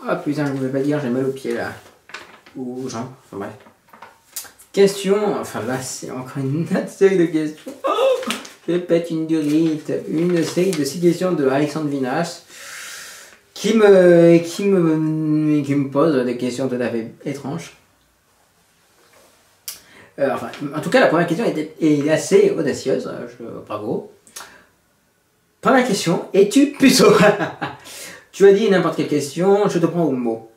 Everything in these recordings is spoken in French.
Ah putain, je ne voulais pas dire, j'ai mal aux pieds là. Ou aux jambes, enfin bref. Question, enfin là c'est encore une autre série de questions. Oh, je pète une durite. Une série de 6 questions de Alexandre Vinas qui me pose des questions tout à fait étranges. Enfin, en tout cas, la première question est assez audacieuse. Bravo. Première question, es-tu puceau? Tu as dit n'importe quelle question, je te prends au mot.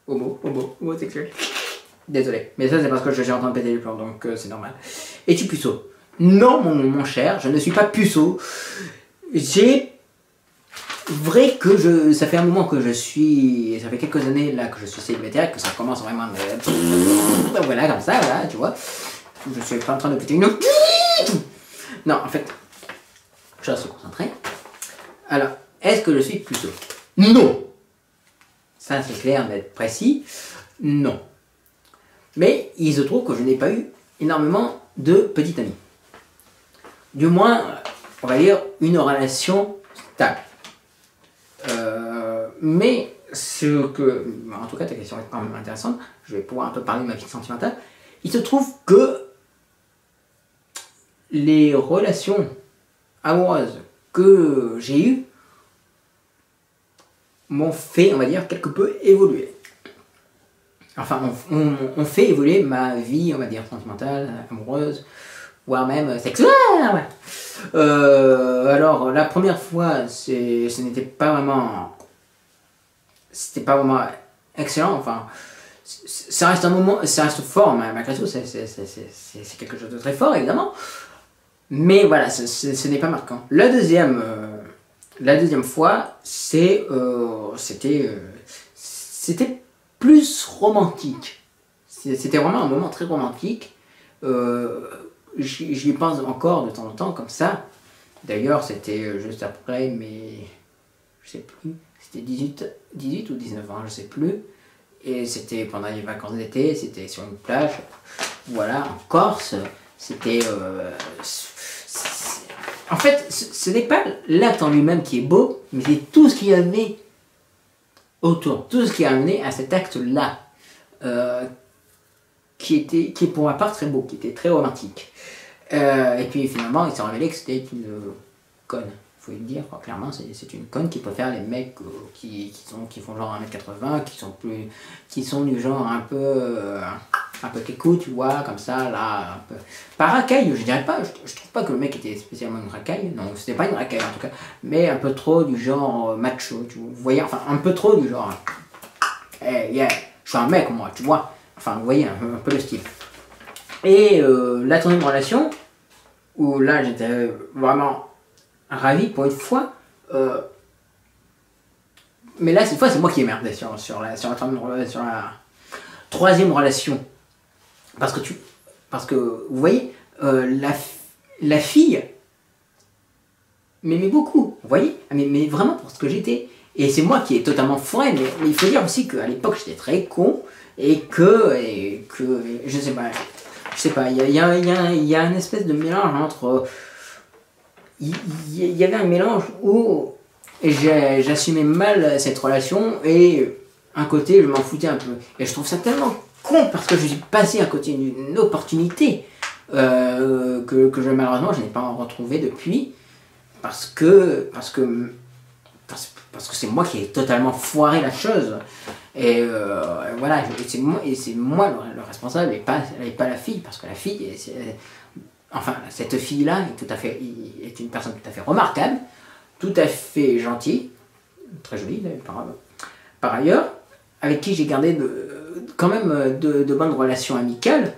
Au mot sexuel. Désolé, mais ça c'est parce que j'ai entendu péter les plombs, donc c'est normal. Es-tu puceau? Non, mon cher, je ne suis pas puceau. Ça fait un moment que ça fait quelques années là que je suis célibataire, que ça commence vraiment à me... Voilà, comme ça, là, tu vois. Je suis pas en train de péter une... Non, en fait, je dois se concentrer. Alors, est-ce que je suis puceau? Non. Ça c'est clair, d'être précis. Non. Mais il se trouve que je n'ai pas eu énormément de petite amie. Du moins, on va dire, une relation stable. Mais en tout cas ta question est quand même intéressante, je vais pouvoir un peu parler de ma vie sentimentale. Il se trouve que les relations amoureuses que j'ai eues m'ont fait, on va dire, quelque peu évoluer. Enfin, on fait évoluer ma vie, on va dire, sentimentale, amoureuse, voire même sexuelle. Ouais. Alors, la première fois, ce n'était pas vraiment... C'était pas vraiment excellent, enfin... Ça reste un moment, ça reste fort, malgré tout, c'est quelque chose de très fort, évidemment. Mais voilà, ce n'est pas marquant. La deuxième fois, c'était plus romantique. C'était vraiment un moment très romantique. J'y pense encore de temps en temps comme ça. D'ailleurs, c'était juste après, mais je sais plus. C'était 18 ou 19 ans, je sais plus. Et c'était pendant les vacances d'été, c'était sur une plage. Voilà, en Corse. C'était... En fait, ce n'est pas l'acte en lui-même qui est beau, mais c'est tout ce qu'il y avait autour, tout ce qui a amené à cet acte-là, qui est pour ma part très beau, qui était très romantique. Et puis finalement, il s'est révélé que c'était une conne, il faut le dire, clairement, c'est une conne qui préfère les mecs qui font genre 1m80, qui sont du genre un peu kékou, tu vois, comme ça, là, un peu... Pas racaille, je dirais pas, je trouve pas que le mec était spécialement une racaille, non, c'était pas une racaille en tout cas, mais un peu trop du genre macho, tu vois, vous voyez, enfin, un peu trop du genre, hey, yeah, je suis un mec, moi, tu vois, enfin, vous voyez, un peu le style. Et la troisième relation, où là, j'étais vraiment ravi pour une fois, mais là, cette fois, c'est moi qui ai merdé sur la troisième relation. Parce que vous voyez, la fille m'aimait beaucoup, vous voyez, mais vraiment pour ce que j'étais. Et c'est moi qui ai totalement foiré, mais il faut dire aussi qu'à l'époque j'étais très con, et que je sais pas, il y a une espèce de mélange entre... Il y avait un mélange où j'assumais mal cette relation, et un côté je m'en foutais un peu. Et je trouve ça tellement con parce que je suis passé à côté d'une opportunité que malheureusement je n'ai pas retrouvé depuis, parce que c'est moi qui ai totalement foiré la chose. Et voilà, c'est moi le responsable, et pas la fille, parce que la fille, enfin cette fille-là est une personne tout à fait remarquable, tout à fait gentille, très jolie par ailleurs, avec qui j'ai gardé quand même de bonnes relations amicales,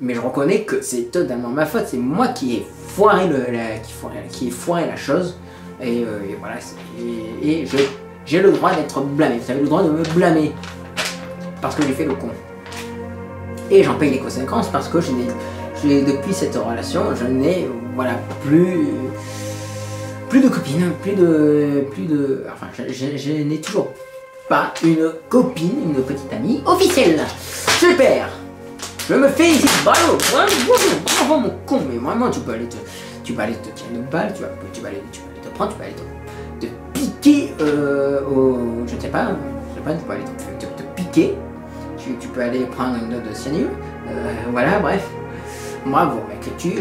mais je reconnais que c'est totalement ma faute, c'est moi qui ai foiré la chose, et voilà, et j'ai le droit d'être blâmé, vous avez le droit de me blâmer, parce que j'ai fait le con. Et j'en paye les conséquences, parce que depuis cette relation, je n'ai, voilà, plus de copine, enfin, je n'ai toujours pas une copine, une petite amie officielle. Super. Je me félicite, bravo, bravo mon con, mais vraiment tu peux aller te tirer une balle, tu vas aller te prendre, tu peux aller te piquer je ne sais pas, tu peux aller te piquer, tu peux aller prendre une dose de cyanure, voilà, bref. Bravo, mec, tu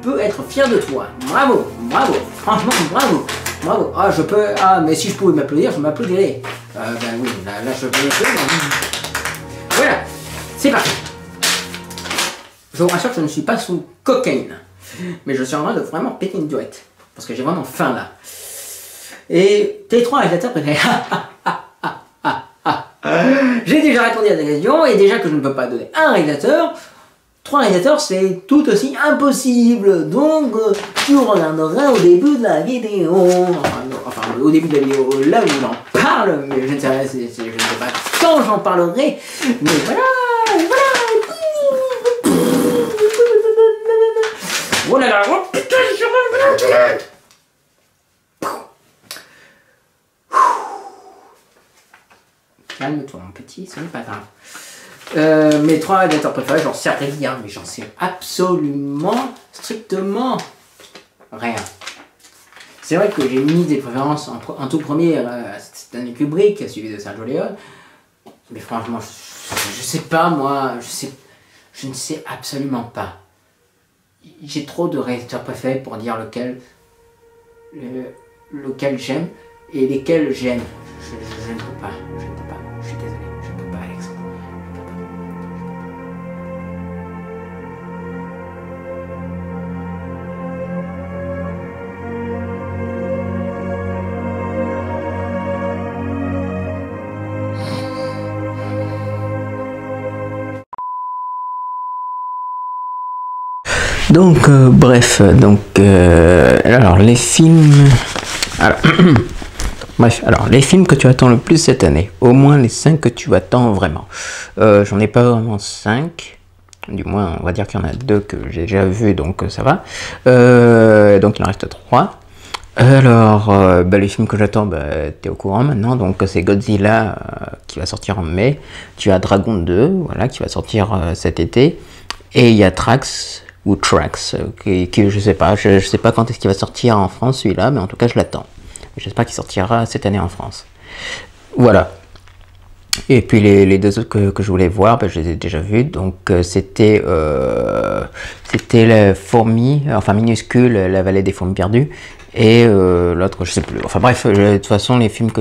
peux être fier de toi. Bravo, bravo, franchement, bravo, bravo. Ah, mais si je pouvais m'applaudir, je m'applaudirais. Ben oui, là je peux m'applaudir. Voilà, c'est parti. Je vous rassure que je ne suis pas sous cocaïne, mais je suis en train de vraiment péter une durette, parce que j'ai vraiment faim là. Et tes 3 réalisateurs préférés. J'ai déjà répondu à ta question, et déjà que je ne peux pas donner un réalisateur. 3 réalisateurs, c'est tout aussi impossible. Donc, tu regarderas au début de la vidéo. Enfin, au début de la vidéo, là où j'en parle. Mais je ne sais pas, je ne sais pas quand j'en parlerai. Mais voilà, voilà. Oh là là, oh putain, je suis calme-toi, mon petit, ce n'est pas grave. Mes 3 réalisateurs préférés, j'en sais rien, mais j'en sais absolument, strictement rien. C'est vrai que j'ai mis des préférences en tout premier, Stanley Kubrick, suivi de Sergio Leone, mais franchement, je sais pas, moi, je ne sais absolument pas. J'ai trop de réalisateurs préférés pour dire lequel j'aime et lesquels j'aime. Je ne peux pas, je suis désolé, je ne peux pas, Alexandre. Donc, bref, alors les films... Alors, bref, alors les films que tu attends le plus cette année, au moins les 5 que tu attends vraiment. J'en ai pas vraiment 5, du moins on va dire qu'il y en a 2 que j'ai déjà vus, donc ça va. Donc il en reste 3. Alors, les films que j'attends, t'es au courant maintenant, donc c'est Godzilla qui va sortir en mai, tu as Dragon 2, voilà, qui va sortir cet été, et il y a Trax, ou Trax, qui je sais pas quand est-ce qu'il va sortir en France celui-là, mais en tout cas je l'attends. J'espère qu'il sortira cette année en France. Voilà. Et puis les 2 autres que je voulais voir, je les ai déjà vus. Donc c'était la fourmi, enfin minuscule, la vallée des fourmis perdues. Et l'autre, je sais plus. Enfin bref, de toute façon, les films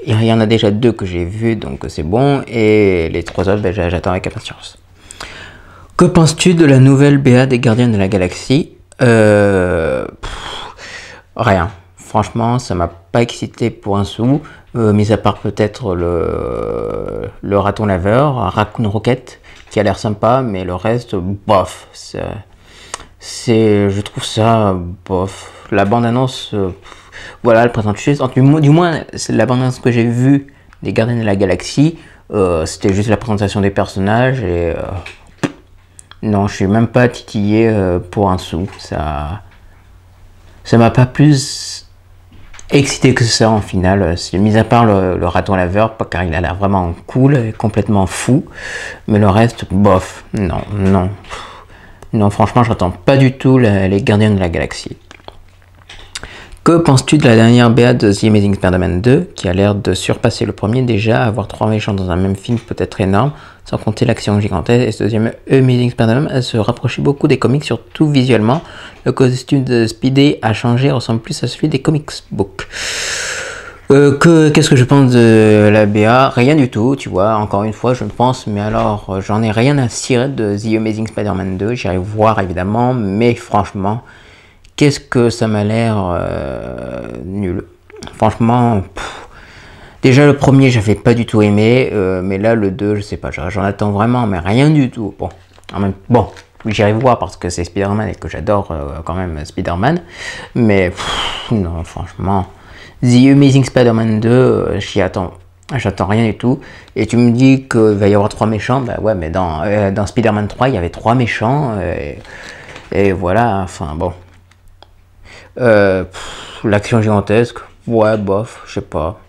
il y en a déjà 2 que j'ai vus, donc c'est bon. Et les 3 autres, j'attends avec impatience. Que penses-tu de la nouvelle BA des Gardiens de la Galaxie? Rien. Franchement, ça m'a pas excité pour un sou, mis à part peut-être le raton laveur, Raccoon Rocket, qui a l'air sympa, mais le reste, bof. Je trouve ça bof. La bande-annonce, voilà, elle présente juste, du moins, c'est la bande-annonce que j'ai vue des Gardiens de la Galaxie, c'était juste la présentation des personnages et non, je suis même pas titillé pour un sou. Ça m'a pas plus excité que ça en finale. Mis à part le raton laveur, car il a l'air vraiment cool et complètement fou. Mais le reste, bof. Non, non. Non, franchement, je n'attends pas du tout les Gardiens de la Galaxie. Que penses-tu de la dernière BA de The Amazing Spider-Man 2, qui a l'air de surpasser le premier déjà? Avoir 3 méchants dans un même film peut être énorme, sans compter l'action gigantesque, et ce deuxième Amazing Spider-Man a se rapproché beaucoup des comics, surtout visuellement. Le costume de Spidey a changé, ressemble plus à celui des comics book. Qu'est-ce que je pense de la BA? Rien du tout, tu vois, encore une fois je pense, mais alors j'en ai rien à cirer de The Amazing Spider-Man 2, j'irai voir évidemment, mais franchement, qu'est-ce que ça m'a l'air nul. Franchement, déjà le premier j'avais pas du tout aimé, mais là le 2 je sais pas, j'en attends vraiment, mais rien du tout. Bon, j'irai voir parce que c'est Spider-Man et que j'adore quand même Spider-Man, mais non franchement, The Amazing Spider-Man 2, j'attends rien du tout. Et tu me dis qu'il va y avoir 3 méchants, bah ouais, mais dans Spider-Man 3 il y avait 3 méchants, et voilà, enfin bon. L'action gigantesque, ouais, bof, je sais pas,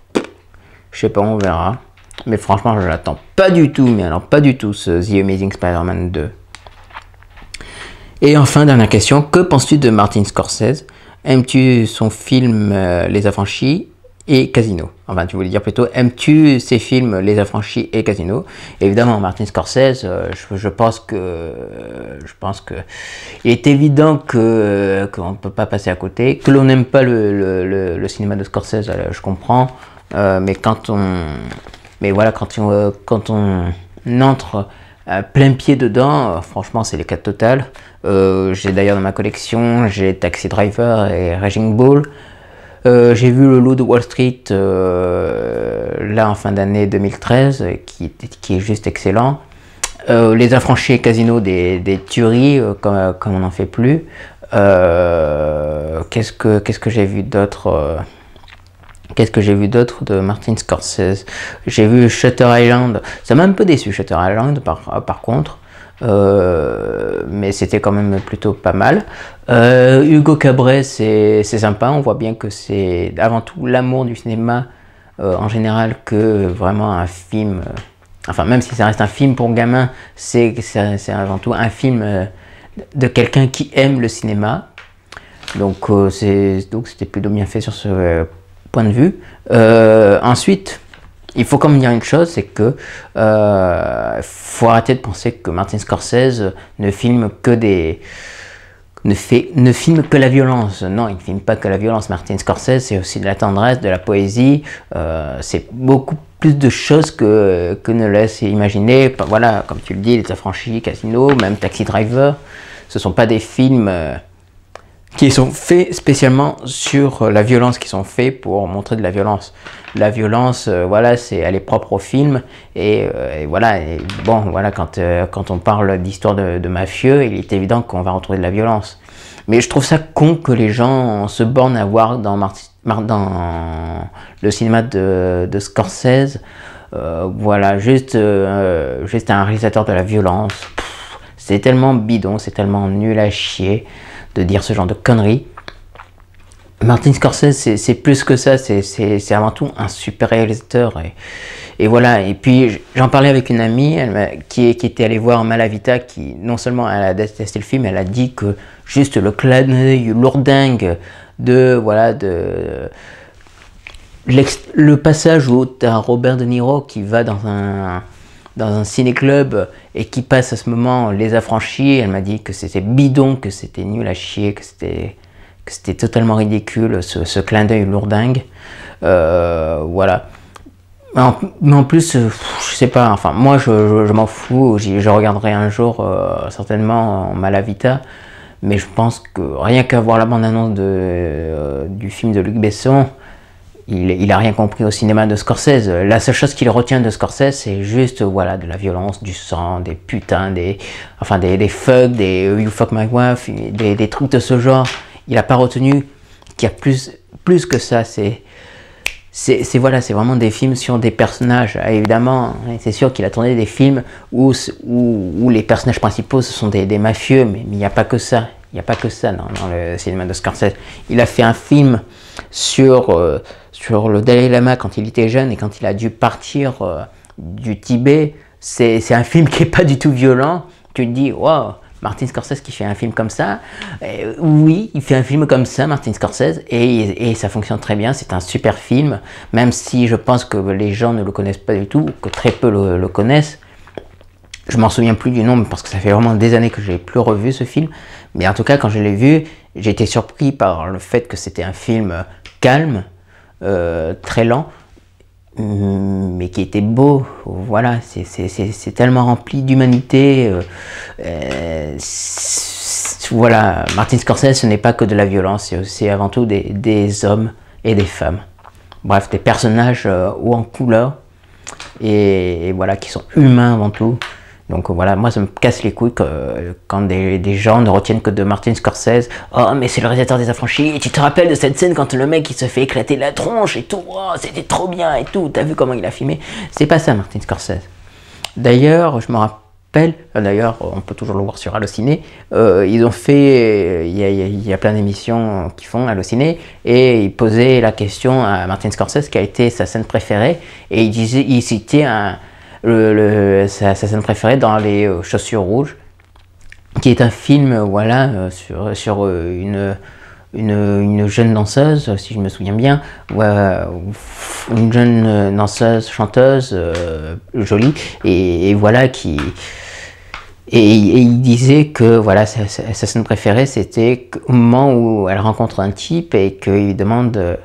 on verra. Mais franchement, je l'attends pas du tout, mais alors pas du tout, ce The Amazing Spider-Man 2. Et enfin, dernière question, que penses-tu de Martin Scorsese? aimes-tu son film Les Affranchis et Casino? Enfin, tu voulais dire plutôt, aimes-tu ses films Les Affranchis et Casino? Évidemment, Martin Scorsese, je pense que il est évident qu'on ne peut pas passer à côté. Que l'on n'aime pas le cinéma de Scorsese, je comprends, mais quand on entre plein pied dedans, franchement, c'est l'éclat total. J'ai d'ailleurs dans ma collection, j'ai Taxi Driver et Raging Bull. J'ai vu Le Loup de Wall Street là en fin d'année 2013, qui est juste excellent. Les Affranchis et Casino, des tueries comme on n'en fait plus. Qu'est-ce que j'ai vu d'autre de Martin Scorsese? J'ai vu Shutter Island. Ça m'a un peu déçu, Shutter Island, par contre. Mais c'était quand même plutôt pas mal. Hugo Cabret, c'est sympa. On voit bien que c'est avant tout l'amour du cinéma en général que vraiment un film. Enfin, même si ça reste un film pour gamins, c'est avant tout un film de quelqu'un qui aime le cinéma. Donc c'était plutôt bien fait sur ce point de vue. Ensuite, il faut quand même dire une chose, c'est que faut arrêter de penser que Martin Scorsese ne filme que la violence. Non, il ne filme pas que la violence. Martin Scorsese, c'est aussi de la tendresse, de la poésie. C'est beaucoup plus de choses que ne laisse imaginer. Voilà, comme tu le dis, Les Affranchis, Casino, même Taxi Driver. Ce ne sont pas des films qui sont faits spécialement sur la violence, qui sont faits pour montrer de la violence. La violence, voilà, elle est propre au film, et voilà. Et bon, voilà, quand on parle d'histoire de mafieux, il est évident qu'on va retrouver de la violence. Mais je trouve ça con que les gens se bornent à voir dans le cinéma de Scorsese, voilà, juste un réalisateur de la violence. C'est tellement bidon, c'est tellement nul à chier de dire ce genre de conneries. Martin Scorsese, c'est plus que ça, c'est avant tout un super réalisateur. Et voilà, et puis j'en parlais avec une amie qui était allée voir Malavita, qui non seulement elle a détesté le film, elle a dit que juste le clin d'œil lourdingue le passage où tu as Robert De Niro qui va dans un ciné-club et qui passe à ce moment Les Affranchis, elle m'a dit que c'était bidon, que c'était nul à chier, que c'était totalement ridicule, ce clin d'œil lourdingue. Voilà. Mais en plus, je sais pas, enfin, moi je m'en fous, je regarderai un jour certainement Malavita, mais je pense que rien qu'à voir la bande-annonce du film de Luc Besson, il a rien compris au cinéma de Scorsese. La seule chose qu'il retient de Scorsese, c'est juste, voilà, de la violence, du sang, des putains, des fuck, des you fuck my wife, des trucs de ce genre. Il n'a pas retenu qu'il y a plus que ça. C'est vraiment des films sur des personnages. Évidemment, c'est sûr qu'il a tourné des films où les personnages principaux, ce sont des mafieux, mais il n'y a pas que ça. Il n'y a pas que ça dans le cinéma de Scorsese. Il a fait un film sur le Dalai Lama quand il était jeune et quand il a dû partir du Tibet. C'est un film qui n'est pas du tout violent. Tu te dis, waouh, Martin Scorsese qui fait un film comme ça. Oui, il fait un film comme ça, Martin Scorsese, et ça fonctionne très bien. C'est un super film, même si je pense que les gens ne le connaissent pas du tout, que très peu le connaissent. Je m'en souviens plus du nom parce que ça fait vraiment des années que je n'ai plus revu ce film. Mais en tout cas, quand je l'ai vu, j'ai été surpris par le fait que c'était un film calme, très lent, mais qui était beau. Voilà, c'est tellement rempli d'humanité. Voilà, Martin Scorsese, ce n'est pas que de la violence, c'est aussi avant tout des hommes et des femmes. Bref, des personnages hauts en couleur et voilà, qui sont humains avant tout. Donc voilà, moi ça me casse les couilles quand des gens ne retiennent que de Martin Scorsese. Oh, mais c'est le réalisateur des Affranchis, et tu te rappelles de cette scène quand le mec il se fait éclater la tronche et tout, oh, c'était trop bien et tout, t'as vu comment il a filmé? C'est pas ça Martin Scorsese. D'ailleurs, je me rappelle, d'ailleurs on peut toujours le voir sur Allociné, ils ont fait, il y a plein d'émissions qui font Allociné, et ils posaient la question à Martin Scorsese quelle était sa scène préférée, et il citait sa scène préférée dans Les Chaussures Rouges, qui est un film, voilà, sur une une jeune danseuse, si je me souviens bien, une jeune danseuse, chanteuse, jolie, et voilà, et il disait que voilà, sa scène préférée, c'était au moment où elle rencontre un type et qu'il lui demande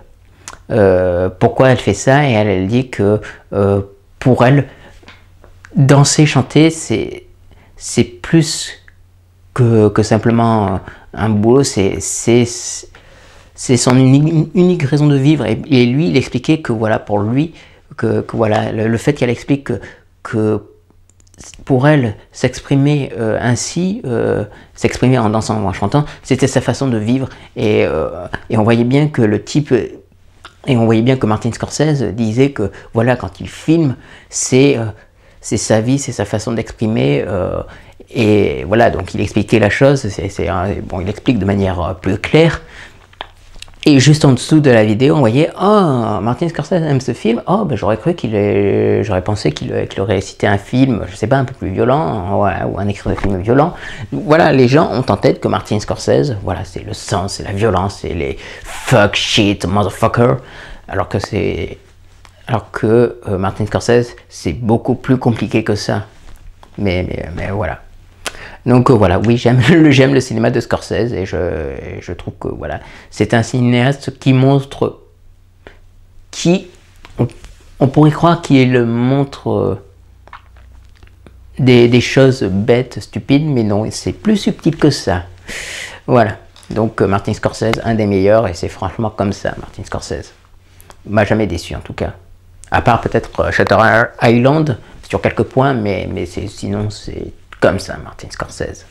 pourquoi elle fait ça, et elle dit que pour elle, danser, chanter, c'est plus que simplement un boulot, c'est son unique raison de vivre. Et lui, il expliquait que voilà, pour lui, que voilà, le fait qu'elle explique que pour elle, s'exprimer ainsi, s'exprimer en dansant ou en chantant, c'était sa façon de vivre. Et on voyait bien que le type, et on voyait bien que Martin Scorsese disait que voilà, quand il filme, c'est sa vie, c'est sa façon d'exprimer. Et voilà, donc il expliquait la chose, bon, il explique de manière plus claire. Et juste en dessous de la vidéo, on voyait « Oh, Martin Scorsese aime ce film. Oh, ben j'aurais pensé qu'il aurait cité un film, je sais pas, un peu plus violent, ou un extrait de film violent. » Voilà, les gens ont en tête que Martin Scorsese, voilà, c'est le sang, c'est la violence, c'est les fuck shit, motherfucker. Alors que Martin Scorsese, c'est beaucoup plus compliqué que ça. Mais voilà. Donc voilà, oui, j'aime le cinéma de Scorsese, et je trouve que voilà, c'est un cinéaste qui montre, on pourrait croire qu'il montre des choses bêtes, stupides, mais non, c'est plus subtil que ça. Voilà, donc Martin Scorsese, un des meilleurs, et c'est franchement comme ça, Martin Scorsese. M'a jamais déçu en tout cas. À part peut-être Shutter Island, sur quelques points, mais sinon c'est comme ça, Martin Scorsese.